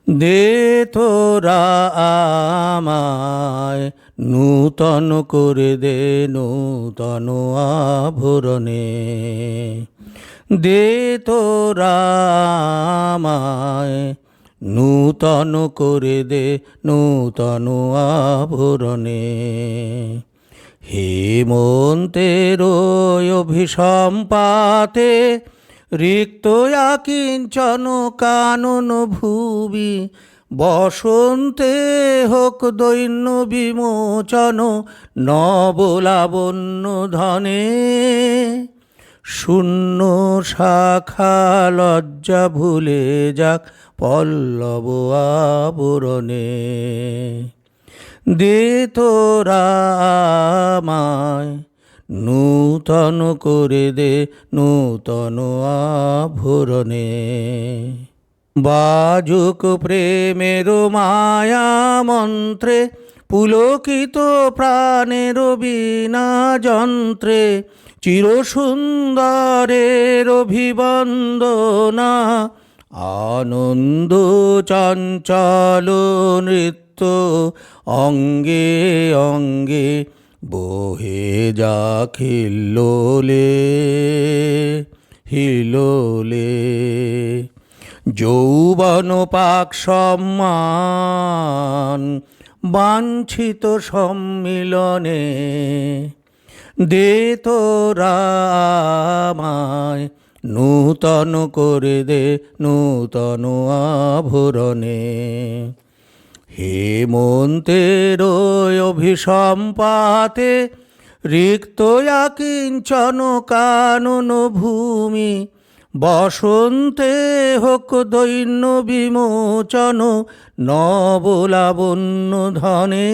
দে তোরা আমায় নূতন করে দে নূতন আভরণে। দে তোরা আমায় নূতন করে দে নূতন আভরণে। হেমন্তের অভিসম্পাতে রিক্ত কিঞ্চন কানন ভুবি, বসন্তে হোক দৈন্য বিমোচন নবলাবণ্য ধনে। শূন্য শাখা লজ্জা ভুলে যাক পল্লব আবরণে। দে তোরা আমায় নূতন করে দে নূতন আভরণে। বাজুক প্রেমের মায়া মন্ত্রে পুলকিত প্রাণের বীণা যন্ত্রে, চিরসুন্দরের অভিবন্দনা আনন্দ চঞ্চল নৃত্য অঙ্গে অঙ্গে বহে যাক হিল্লোলে হিল্লোলে। যৌবন পাক সম্মান বাঞ্ছিত সম্মিলনে। দে তোরা আমায় নূতন করে দে নূতন আভরণে। হেমন্তের অভিসম্পাতে রিক্ত কিঞ্চন কানন ভূমি, বসন্তে হোক দৈন্য বিমোচন নবলাবণ্য ধনে।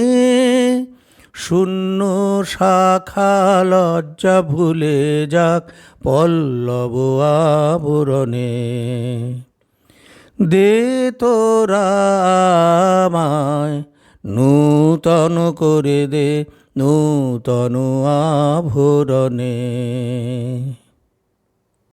শূন্য শাখা লজ্জা ভুলে যাক পল্লব আবরণে। দে তোরা আমায় নূতন করে দে নূতন আভরণে।